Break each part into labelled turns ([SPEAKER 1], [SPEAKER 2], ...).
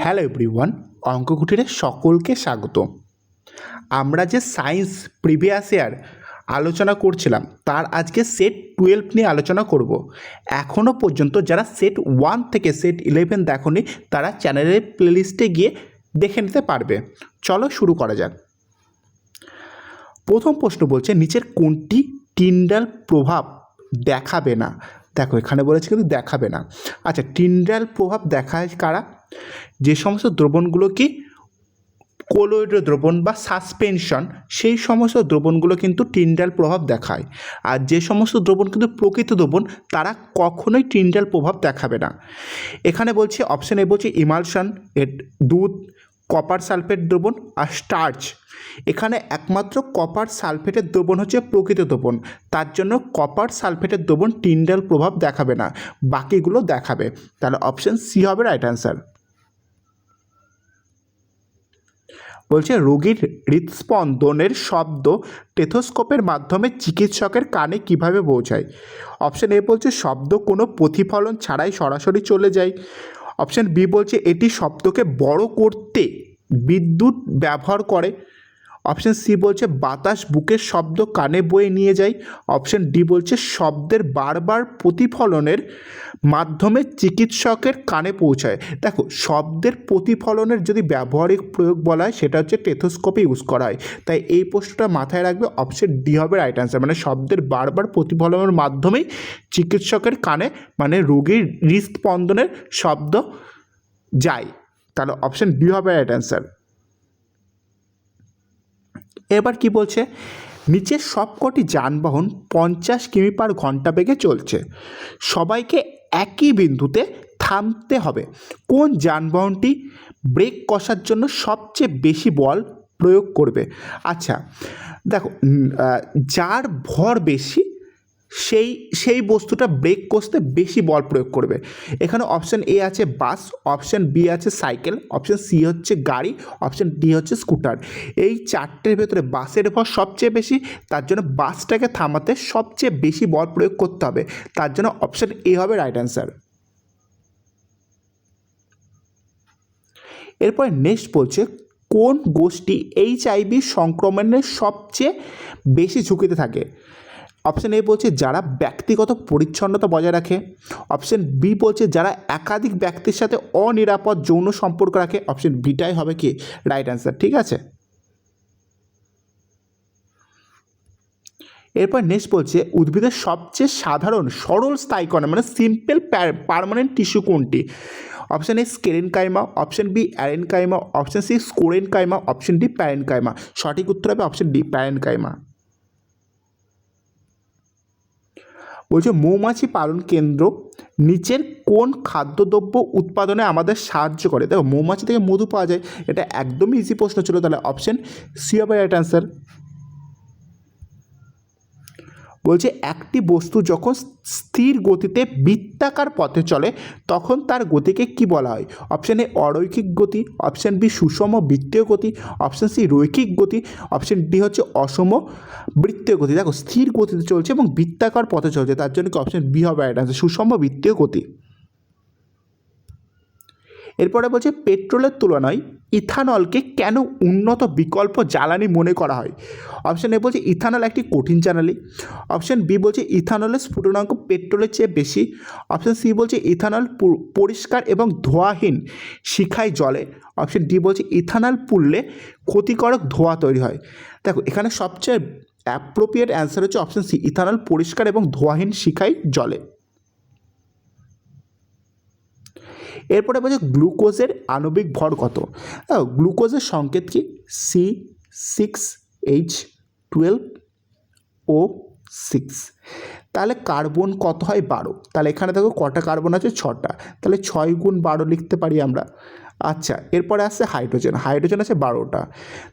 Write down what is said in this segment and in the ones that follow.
[SPEAKER 1] Hello everyone, অঙ্ককুঠিরে সকলকে স্বাগত। আমরা যে সায়েন্স প্রিভিয়াস ইয়ার আলোচনা করছিলাম তার আজকে সেট 12 নিয়ে আলোচনা করব। এখনও পর্যন্ত যারা সেট 1 থেকে সেট 11 দেখোনি তারা চ্যানেলের প্লেলিস্টে গিয়ে দেখে নিতে পারবে। চলো শুরু করা যাক। প্রথম প্রশ্ন বলছে নিচের কোনটি টিন্ডাল প্রভাব দেখাবে না। দেখো এখানে বলেছে কিন্তু দেখাবে না। আচ্ছা, টিন্ডাল প্রভাব দেখায় কারা? যে সমস্ত দ্রবণগুলো কি কোলয়েড দ্রবণ বা সাসপেনশন, সেই সমস্ত দ্রবণগুলো কিন্তু টিন্ডাল প্রভাব দেখায়। আর যে সমস্ত দ্রবণ কিন্তু প্রকৃত দ্রবণ তারা কখনোই টিন্ডাল প্রভাব দেখাবে না। এখানে বলছে অপশান এ বলছে ইমালশন, দুধ, কপার সালফেট দ্রবণ আর স্টার্চ। এখানে একমাত্র কপার সালফেটের দ্রবণ হচ্ছে প্রকৃত দ্রবণ, তার জন্য কপার সালফেটের দ্রবণ টিন্ডাল প্রভাব দেখাবে না, বাকিগুলো দেখাবে। তাহলে অপশান সি হবে রাইট অ্যান্সার। বলছে রোগীর হৃদস্পন্দনের শব্দ টেথোস্কোপের মাধ্যমে চিকিৎসকের কানে কিভাবে পৌঁছায়। অপশান এ বলছে শব্দ কোনো প্রতিফলন ছাড়াই সরাসরি চলে যায়। অপশান বি বলছে এটি শব্দকে বড় করতে বিদ্যুৎ ব্যবহার করে। অপশান সি বলছে বাতাস বুকের শব্দ কানে বয়ে নিয়ে যায়। অপশান ডি বলছে শব্দের বারবার প্রতিফলনের মাধ্যমে চিকিৎসকের কানে পৌঁছায়। দেখো, শব্দের প্রতিফলনের যদি ব্যবহারিক প্রয়োগ বলা হয় সেটা হচ্ছে টেথোস্কোপে ইউজ করা হয়। তাই এই প্রশ্নটা মাথায় রাখবে, অপশান ডি হবে রাইট অ্যান্সার। মানে শব্দের বারবার প্রতিফলনের মাধ্যমেই চিকিৎসকের কানে মানে রোগীর হৃদস্পন্দনের শব্দ যায়। তাহলে অপশান ডি হবে রাইট অ্যান্সার। এবার কি বলছে, নিচের সবকটি যানবাহন 50 কিমি/ঘন্টা বেগে চলছে, সবাইকে একই বিন্দুতে থামতে হবে। কোন যানবাহনটি ব্রেক কষার জন্য সবচেয়ে বেশি বল প্রয়োগ করবে? আচ্ছা দেখো, যার ভর বেশি সেই বস্তুটা ব্রেক কষতে বেশি বল প্রয়োগ করবে। এখানে অপশান এ আছে বাস, অপশান বি আছে সাইকেল, অপশান সি হচ্ছে গাড়ি, অপশান ডি হচ্ছে স্কুটার। এই চারটের ভেতরে বাসের ভর সবচেয়ে বেশি, তার জন্য বাসটাকে থামাতে সবচেয়ে বেশি বল প্রয়োগ করতে হবে, তার জন্য অপশান এ হবে রাইট অ্যান্সার। এরপরে নেক্সট বলছে কোন গোষ্ঠী HIV সংক্রমণের সবচেয়ে বেশি ঝুঁকিতে থাকে? অপশান এ বলছে যারা ব্যক্তিগত পরিচ্ছন্নতা বজায় রাখে। অপশান বি বলছে যারা একাধিক ব্যক্তির সাথে অনিরাপদ যৌন সম্পর্ক রাখে। অপশান বিটাই হবে কি রাইট অ্যান্সার। ঠিক আছে, এরপর নেক্সট বলছে উদ্ভিদের সবচেয়ে সাধারণ সরল স্থায়ী কণা মানে সিম্পল পার্মানেন্ট টিস্যু কোনটি? Option A sclerenchyma, option B aerenchyma, option C sclerenchyma, option D parenchyma. সঠিক উত্তর হবে অপশান ডি প্যারেনকাইমা। বলছে মৌমাছি পালন কেন্দ্র নিচের কোন খাদ্যদ্রব্য উৎপাদনে আমাদের সাহায্য করে? দেখো, মৌমাছি থেকে মধু পাওয়া যায়, এটা একদমই ইজি প্রশ্ন ছিল। তাহলে অপশান সি হবে রাইট অ্যান্সার। বলছে একটি বস্তু যখন স্থির গতিতে বৃত্তাকার পথে চলে তখন তার গতিকে কি বলা হয়? অপশান এ অরৈখিক গতি, অপশান বি সুষম বৃত্তীয় গতি, অপশান সি রৈখিক গতি, অপশান ডি হচ্ছে অসম বৃত্তীয় গতি। দেখো, স্থির গতিতে চলছে এবং বৃত্তাকার পথে চলছে, তার জন্য কি অপশান বি হবে রাইট অ্যান্সার, সুষম বৃত্তীয় গতি। এরপরে বলছে পেট্রোলের তুলনায় ইথানলকে কেন উন্নত বিকল্প জ্বালানি মনে করা হয়? অপশান এ বলছে ইথানল একটি কঠিন জ্বালানি, অপশান বি বলছে ইথানলের স্ফুটনাঙ্ক পেট্রোলের চেয়ে বেশি, অপশান সি বলছে ইথানল পরিষ্কার এবং ধোঁয়াহীন শিখায় জ্বলে, অপশান ডি বলছে ইথানল পুড়লে ক্ষতিকারক ধোঁয়া তৈরি হয়। দেখো, এখানে সবচেয়ে অ্যাপ্রোপ্রিয়েট অ্যান্সার হচ্ছে অপশান সি ইথানল পরিষ্কার এবং ধোঁয়াহীন শিখায় জ্বলে। এরপরে বলছে গ্লুকোজের আণবিক ভর কত? গ্লুকোজের সংকেত কি? C6H12O6। তাহলে কার্বন কত হয়? 12। তাহলে এখানে দেখো কটা কার্বন আছে? 6টা। তাহলে 6 গুণ 12 লিখতে পারি আমরা। আচ্ছা, এরপরে আসছে হাইড্রোজেন, হাইড্রোজেন আছে 12টা।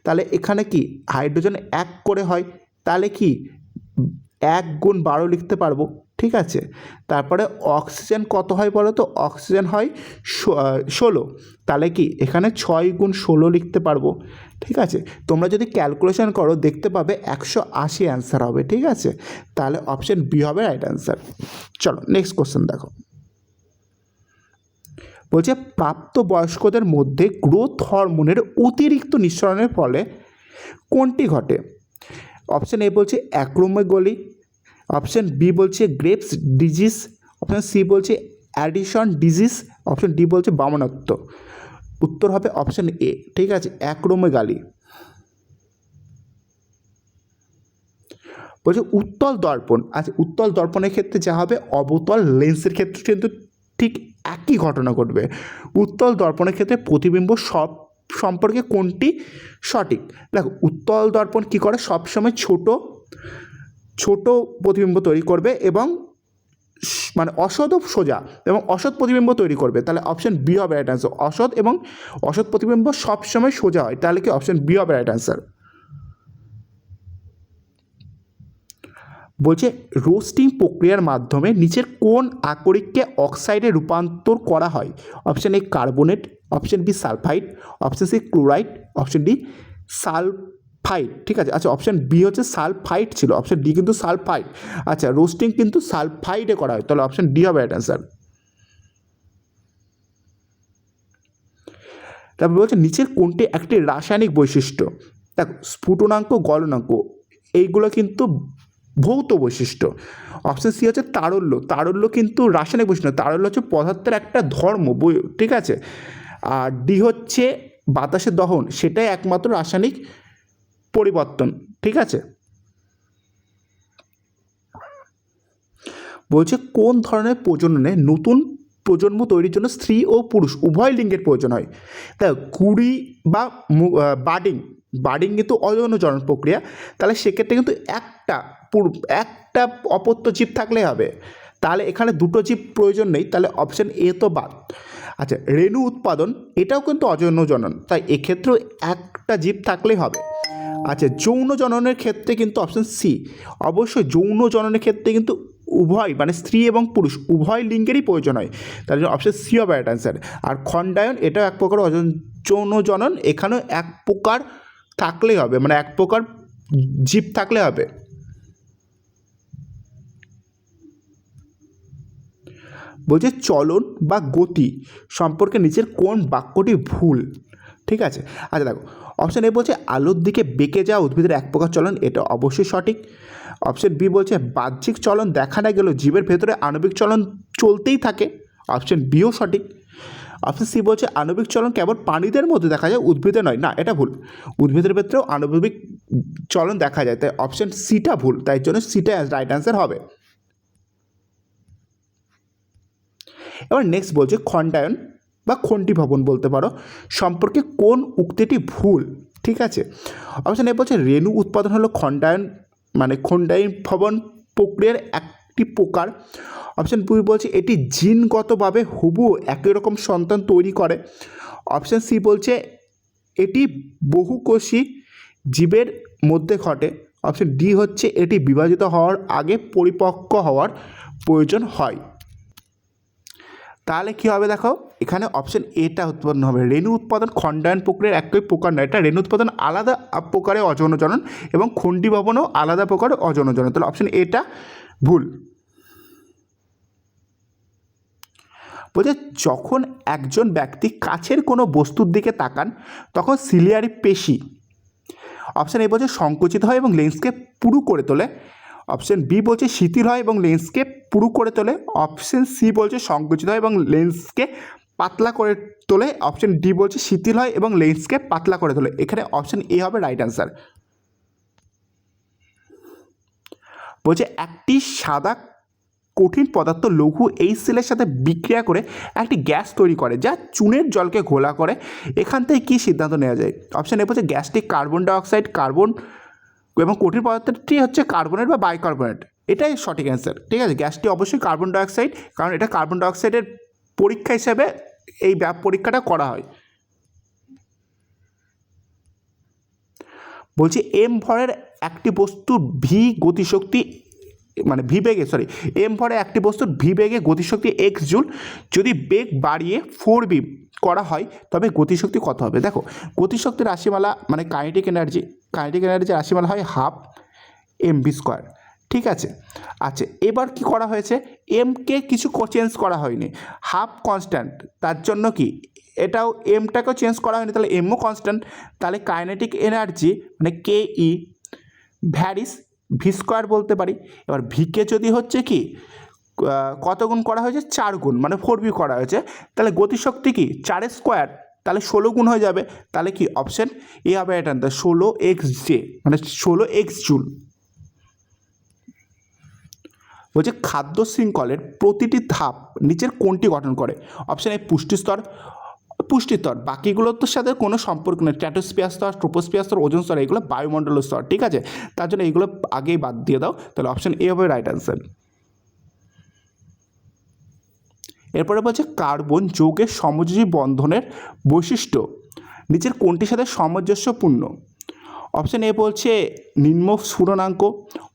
[SPEAKER 1] তাহলে এখানে কি হাইড্রোজেন 1 করে হয়, তাহলে কি 1 গুণ 12 লিখতে পারবো। ঠিক আছে, তারপরে অক্সিজেন কত হয় বলো তো? অক্সিজেন হয় 16। তাহলে কি এখানে 6 গুণ 16 লিখতে পারবো। ঠিক আছে, তোমরা যদি ক্যালকুলেশন করো দেখতে পাবে 180 অ্যান্সার হবে। ঠিক আছে, তাহলে অপশান বি হবে রাইট অ্যান্সার। চলো নেক্সট কোশ্চেন দেখো। বলছে প্রাপ্তবয়স্কদের মধ্যে গ্রোথ হরমোনের অতিরিক্ত নিঃসরণের ফলে কোনটি ঘটে? অপশান এ বলছে অ্যাক্রোমেগালি, অপশান বি বলছে গ্রেভস ডিজিজ, অপশান সি বলছে অ্যাডিশন ডিজিজ, অপশান ডি বলছে বামনত্ব। উত্তর হবে অপশান এ, ঠিক আছে, অ্যাক্রোমেগালি। বলছে উত্তল দর্পণ। আচ্ছা, উত্তল দর্পণের ক্ষেত্রে যা হবে, অবতল লেন্সের ক্ষেত্রে কিন্তু ঠিক একই ঘটনা ঘটবে। উত্তল দর্পণের ক্ষেত্রে প্রতিবিম্ব সব সম্পর্কে কোনটি সঠিক? দেখো, উত্তল দর্পণ কী করে, সবসময় ছোট ছোট প্রতিবিম্ব তৈরি করবে এবং মানে অসৎ ও সোজা এবং অসৎ প্রতিবিম্ব তৈরি করবে। তাহলে অপশান বি হবে রাইট অ্যান্সার। অসৎ এবং অসৎ প্রতিবিম্ব সবসময় সোজা হয়, তাহলে কি অপশান বি হবে রাইট অ্যান্সার। বলছে রোস্টিং প্রক্রিয়ার মাধ্যমে নিচের কোন আকরিককে অক্সাইডে রূপান্তর করা হয়? Option A carbonate, option B sulphide, option C chloride, option D sulphide. ঠিক আছে, আচ্ছা অপশান বি হচ্ছে সালফাইড ছিল, অপশান ডি কিন্তু সালফাইড। আচ্ছা, রোস্টিং কিন্তু সালফাইডে করা হয়, তাহলে অপশান ডি হবে রাইট অ্যান্সার। তারপর বলছে নিচের কোনটি একটি রাসায়নিক বৈশিষ্ট্য? দেখো, স্ফুটনাঙ্ক, গলনাঙ্ক এইগুলো কিন্তু ভৌত বৈশিষ্ট্য। অপশান সি হচ্ছে তারল্য। তারল্য কিন্তু রাসায়নিক বৈশিষ্ট্য, তারল্য হচ্ছে পদার্থের একটা ধর্ম, ঠিক আছে। আর ডি হচ্ছে বাতাসের দহন, সেটাই একমাত্র রাসায়নিক পরিবর্তন, ঠিক আছে। বলছে কোন ধরনের প্রজননে নতুন প্রজন্ম তৈরির জন্য স্ত্রী ও পুরুষ উভয় লিঙ্গের প্রয়োজন হয়? দেখো, কুড়ি বা বার্ডিং কিন্তু অযৌন জনন প্রক্রিয়া, তাহলে সেক্ষেত্রে কিন্তু একটা অপত্য জীব থাকলেই হবে, তাহলে এখানে দুটো জীব প্রয়োজন নেই, তাহলে অপশান এ তো বাদ। আচ্ছা, রেণু উৎপাদন এটাও কিন্তু অযৌন জনন, তাই এক্ষেত্রেও একটা জীব থাকলেই হবে। আচ্ছা, যৌন জননের ক্ষেত্রে কিন্তু অপশান সি, অবশ্যই যৌন জননের ক্ষেত্রে কিন্তু উভয় মানে স্ত্রী এবং পুরুষ উভয় লিঙ্গেরই প্রয়োজন হয়, তার জন্য অপশান সি হবে রাইট অ্যান্সার। আর খণ্ডায়ন এটাও এক প্রকার যৌন জনন, এখানেও এক প্রকার থাকলেই হবে, মানে এক প্রকার জীব থাকলে হবে। বলছে চলন বা গতি সম্পর্কে নিচের কোন বাক্যটি ভুল? ঠিক আছে, আচ্ছা দেখো, অপশান এ বলছে আলোর দিকে বেঁকে যাওয়া উদ্ভিদের এক প্রকার চলন, এটা অবশ্যই সঠিক। অপশান বি বলছে বাহ্যিক চলন দেখা না গেলেও জীবের ভেতরে আণবিক চলন চলতেই থাকে, অপশান বিও সঠিক। অপশান সি বলছে আণবিক চলন কেবল প্রাণীদের মধ্যে দেখা যায়, উদ্ভিদে নয়, না এটা ভুল, উদ্ভিদের ভেতরেও আণবিক চলন দেখা যায়, তাই অপশান সিটা ভুল, তাই জন্য সিটা রাইট অ্যান্সার হবে। এবার নেক্সট বলছে খণ্ডায়ন বা খণ্ডী ভবন বলতে পারো সম্পর্কে কোন উক্তিটি ভুল? ঠিক আছে, অপশান এ বলছে রেণু উৎপাদন হলো খণ্ডায়ন মানে খণ্ডায়ন ভবন প্রক্রিয়ার একটি প্রকার। অপশান বি বলছে এটি জিনগতভাবে হুবহু একই রকম সন্তান তৈরি করে। অপশান সি বলছে এটি বহুকোষী জীবের মধ্যে ঘটে। অপশান ডি হচ্ছে এটি বিভাজিত হওয়ার আগে পরিপক্ক হওয়ার প্রয়োজন হয়। তাহলে কী হবে দেখো, এখানে অপশান এটা উৎপন্ন হবে, রেণু উৎপাদন খণ্ডায়ন প্রক্রিয়ার একই প্রকার নয়, এটা রেণু উৎপাদন আলাদা প্রকারে অযৌন জনন এবং খণ্ডী ভবনও আলাদা প্রকারে অযৌন জনন, তাহলে অপশান এটা ভুল। বলছে যখন একজন ব্যক্তি কাছের কোনো বস্তুর দিকে তাকান তখন সিলিয়ারি পেশি, অপশান এ বলছে সংকুচিত হয় এবং লেন্সকে পুরু করে তোলে, অপশান বি বলছে শিথিল হয় এবং লেন্সকে পুরু করে তোলে, অপশান সি বলছে সংকুচিত হয় এবং লেন্সকে পাতলা করে তোলে, অপশান ডি বলছে শিথিল হয় এবং লেন্সকে পাতলা করে তোলে। এখানে অপশান এ হবে রাইট অ্যান্সার। বলছে একটি সাদা কঠিন পদার্থ লঘু এই সেলের সাথে বিক্রিয়া করে একটি গ্যাস তৈরি করে যা চুনের জলকে ঘোলা করে, এখান থেকে কী সিদ্ধান্ত নেওয়া যায়? অপশান এ বলছে গ্যাসটি কার্বন ডাইঅক্সাইড, কার্বন এবং কঠিন পদার্থটি হচ্ছে কার্বনেট বা বাইকার্বনেট, এটাই সঠিক অ্যান্সার। ঠিক আছে, গ্যাসটি অবশ্যই কার্বন ডাইঅক্সাইড, কারণ এটা কার্বন ডাইঅক্সাইডের পরীক্ষা হিসাবে এই পরীক্ষাটা করা হয়। বলছি এম ভরের একটি বস্তুর ভি গতিশক্তি মানে ভি বেগে এম ভরে একটি বস্তুর ভি বেগে গতিশক্তি এক্স জুল, যদি বেগ বাড়িয়ে 4b করা হয় তবে গতিশক্তি কত হবে? দেখো, গতিশক্তির রাশিমালা মানে কাইনেটিক এনার্জি রাশিমালা হয় 12 mv², ঠিক আছে। আচ্ছা, এবার কি করা হয়েছে, এমকে কিছু চেঞ্জ করা হয়নি, হাফ কনস্ট্যান্ট, তার জন্য কি এটাও এমটাকেও চেঞ্জ করা হয়নি, তাহলে এমও কনস্ট্যান্ট, তাহলে কাইনেটিক এনার্জি মানে কে ই ভ্যারিস ভি স্কোয়ার বলতে পারি। এবার ভিকে যদি হচ্ছে কি কত গুণ করা হয়েছে, 4 গুণ মানে 4v করা হয়েছে, তাহলে গতিশক্তি কি 4 স্কোয়ার, তাহলে 16 গুণ হয়ে যাবে, তাহলে কি অপশন এ হবে এটা, 16xj মানে 16x জুল। বলছে খাদ্য শৃঙ্খলের প্রতিটি ধাপ নিচের কোনটি গঠন করে, অপশন এ পুষ্টিস্তর, পুষ্টিস্তর বাকিগুলোর তো সাথে কোনো সম্পর্ক নেই, স্ট্র্যাটোস্ফিয়ার স্তর, ট্রোপোস্ফিয়ার স্তর, ওজোন স্তর, এগুলো বায়ুমণ্ডলের স্তর, ঠিক আছে, তার জন্য এইগুলো আগেই বাদ দিয়ে দাও, তাহলে অপশন এ হবে রাইট অ্যান্সার। এরপরে বলছে কার্বন যৌগের সমযোজী বন্ধনের বৈশিষ্ট্য নিচের কোনটির সাথে সামঞ্জস্যপূর্ণ, অপশন এ বলছে নিম্ন স্ফুটনাঙ্ক,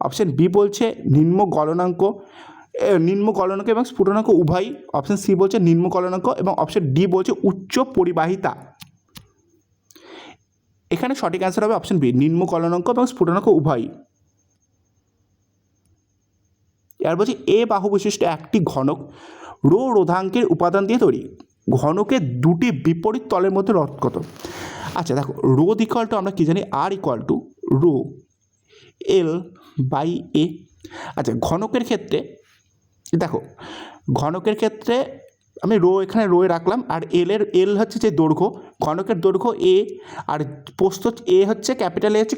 [SPEAKER 1] অপশন বি বলছে নিম্ন গলনাঙ্ক, নিম্ন গলনাঙ্ক এবং স্ফুটনাঙ্ক উভয়, অপশন সি বলছে নিম্ন গলনাঙ্ক এবং অপশন ডি বলছে উচ্চ পরিবাহিতা। এখানে সঠিক অ্যান্সার হবে অপশন বি, নিম্ন গলনাঙ্ক এবং স্ফুটনাঙ্ক উভয়। এর বলছে এ বাহু বিশিষ্ট একটি ঘনক রোধাঙ্কের উপাদান দিয়ে তৈরি, ঘনকের দুটি বিপরীত তলের মধ্যে রোধ কত। আচ্ছা দেখো, রোধ ইকুয়াল টু আমরা কী জানি, আর equal to rho l by a. আচ্ছা ঘনকের ক্ষেত্রে দেখো, ঘনকের ক্ষেত্রে আমি এখানে রোয়ে রাখলাম, আর এল হচ্ছে যে দৈর্ঘ্য, ঘনকের দৈর্ঘ্য এ, আর প্রস্থ এ হচ্ছে ক্যাপিটাল এ হচ্ছে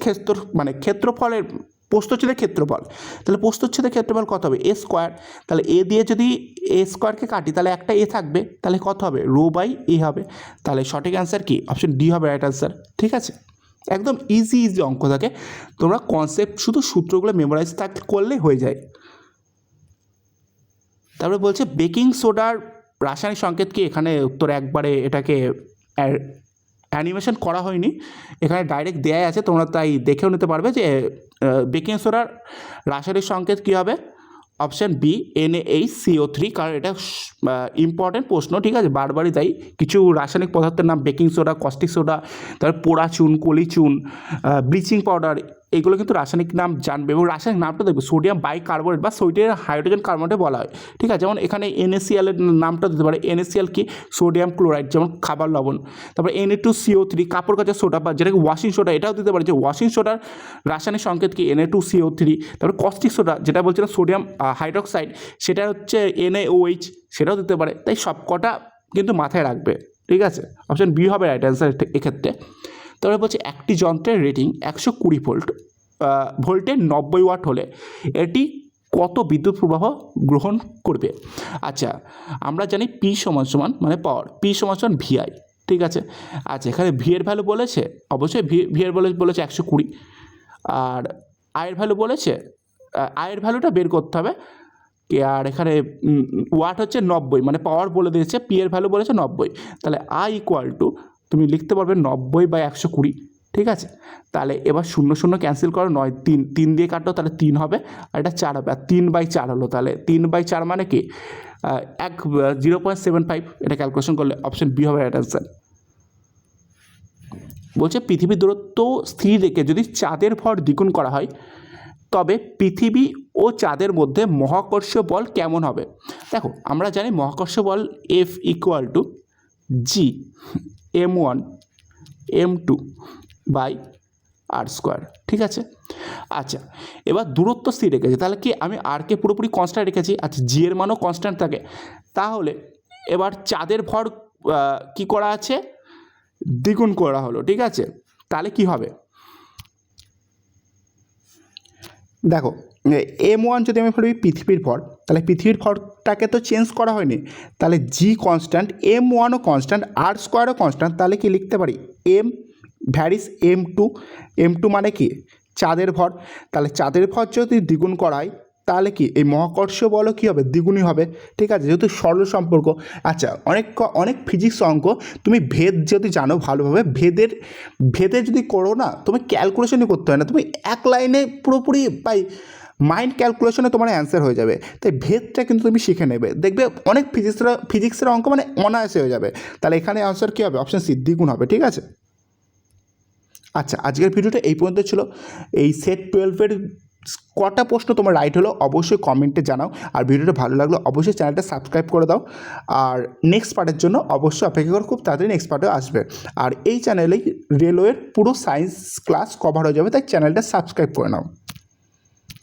[SPEAKER 1] ক্ষেত্রফলের প্রস্থচ্ছেদের ক্ষেত্রফল, তাহলে প্রস্থচ্ছেদের ক্ষেত্রফল কত হবে, এ স্কোয়ার, তাহলে এ দিয়ে যদি এ স্কোয়ারকে কাটি তাহলে একটা এ থাকবে, তাহলে কত হবে, রো বাই এ হবে, তাহলে সঠিক অ্যান্সার কি অপশন ডি হবে রাইট অ্যান্সার। ঠিক আছে, একদম ইজি অঙ্ক থাকে, তোমরা কনসেপ্ট শুধু সূত্রগুলো মেমোরাইজ করলেই হয়ে যায়। তারপরে বলছে বেকিং সোডার রাসায়নিক সংকেত কি, এখানে উত্তর একবারে এটাকে অ্যানিমেশন করা হয়নি, এখানে ডাইরেক্ট দেয়াই আছে, তোমরা তাই দেখেও নিতে পারবে যে বেকিং সোডার রাসায়নিক সংকেত কী হবে, অপশান বি NaHCO3, কারণ এটা ইম্পর্টেন্ট প্রশ্ন, ঠিক আছে, বারবারই তাই, কিছু রাসায়নিক পদার্থের নাম বেকিং সোডা, কস্টিক সোডা, তারপর পোড়া চুন, কলি চুন, ব্লিচিং পাউডার, এগুলো কিন্তু রাসায়নিক নাম জানবে, এবং রাসায়নিক নামটা দেখবে সোডিয়াম বাইকার্বনেট বা সোডিয়াম হাইড্রোজেন কার্বনেটে বলা হয়, ঠিক আছে, যেমন এখানে NaCl এর নামটা দিতে পারে, NaCl কি সোডিয়াম ক্লোরাইড যেমন খাবার লবণ, তারপর Na2CO3 কাপড় কাচার সোডা বা যেটাকে ওয়াশিং সোডা, এটাও দিতে পারে যে ওয়াশিং সোডার রাসায়নিক সংকেত কি Na2CO3, তারপর কস্টিক সোডা যেটা বলছিলাম সোডিয়াম হাইড্রোক্সাইড, সেটা হচ্ছে NaOH, সেটাও দিতে পারে, তাই সব কটা কিন্তু মাথায় রাখবে, ঠিক আছে, অপশন বি হবে রাইট অ্যান্সার এক্ষেত্রে। তারপরে বলছে একটি যন্ত্রের রেটিং 120 ভোল্টে 90 ওয়াট হলে এটি কত বিদ্যুৎ প্রবাহ গ্রহণ করবে। আচ্ছা আমরা জানি পি সমান সমান মানে পাওয়ার, পি সমান সমান ভিআই, ঠিক আছে। আচ্ছা এখানে ভি এর ভ্যালু বলেছে, অবশ্যই ভি এর বলেছে 120, আর আয়ের ভ্যালু বলেছে, আয়ের ভ্যালুটা বের করতে হবে, আর এখানে ওয়াট হচ্ছে 90 মানে পাওয়ার বলে দিয়েছে, পি এর ভ্যালু বলেছে 90, তাহলে আই ইকুয়াল টু তুমি লিখতে পারবে 90/120, ঠিক আছে। তাহলে এবার 0 0 ক্যান্সেল করো, 9 3 দিয়ে কাটো, তাহলে 3 হবে, আর এটা 4 হবে, আর 3/4 হলো, তাহলে 3/4 মানে কি 0.75, এটা ক্যালকুলেশন করলে অপশন বি হবে রাইট অ্যান্সার। বলছে পৃথিবীর দূরত্ব স্থির রেখে যদি চাঁদের ভর দ্বিগুণ করা হয় তবে পৃথিবী ও চাঁদের মধ্যে মহাকর্ষ বল কেমন হবে। দেখো আমরা জানি মহাকর্ষ বল F equal to G m1 m2 by r square, ঠিক আছে। আচ্ছা এবার দূরত্ব স্থির রেখেছে, তাহলে কি আমি আরকে পুরোপুরি কনস্ট্যান্ট রেখেছি, আচ্ছা জি এর মানও কনস্ট্যান্ট থাকে, তাহলে এবার চাঁদের ভর কি করা আছে, দ্বিগুণ করা হলো, ঠিক আছে, তাহলে কি হবে, দেখো m1 যদি আমি বলি পৃথিবীর ভর, তাহলে পৃথিবীর ভরটাকে তো চেঞ্জ করা হয়নি, তাহলে জি কনস্ট্যান্ট, m1ও কনস্ট্যান্ট, আর স্কোয়ারও কনস্ট্যান্ট, তাহলে কি লিখতে পারি m ভ্যারিস m2 মানে কি চাঁদের ভর, তাহলে চাঁদের ভর যদি দ্বিগুণ করায় তাহলে কি এই মহাকর্ষ বলও কী হবে, দ্বিগুণই হবে, ঠিক আছে, যেহেতু সরল সম্পর্ক। আচ্ছা অনেক ফিজিক্স অঙ্ক তুমি ভেদ যদি জানো ভালোভাবে, ভেদের যদি করো না তুমি ক্যালকুলেশনই করতে হয় না, তুমি এক লাইনে পুরোপুরি মাইন্ড ক্যালকুলেশনে তোমার অ্যান্সার হয়ে যাবে, তাই ভেদটা কিন্তু তুমি শিখে নেবে, দেখবে অনেক ফিজিক্সের অঙ্ক মানে অনায়াসে হয়ে যাবে, তাহলে এখানে অ্যান্সার কী হবে, অপশান সি দ্বিগুণ হবে, ঠিক আছে। আচ্ছা আজকের ভিডিওটা এই পর্যন্ত ছিল, এই সেট 12-এর কটা প্রশ্ন তোমার রাইট হলো অবশ্যই কমেন্টে জানাও। আর ভিডিওটা ভালো লাগলো অবশ্যই চ্যানেলটা সাবস্ক্রাইব করে দাও। আর নেক্সট পার্টের জন্য অবশ্যই অপেক্ষা করো, খুব তাড়াতাড়ি নেক্সট পার্টে আসবে। আর এই চ্যানেলেই রেলওয়ের পুরো সায়েন্স ক্লাস কভার হয়ে যাবে, তাই চ্যানেলটা সাবস্ক্রাইব করে নাও।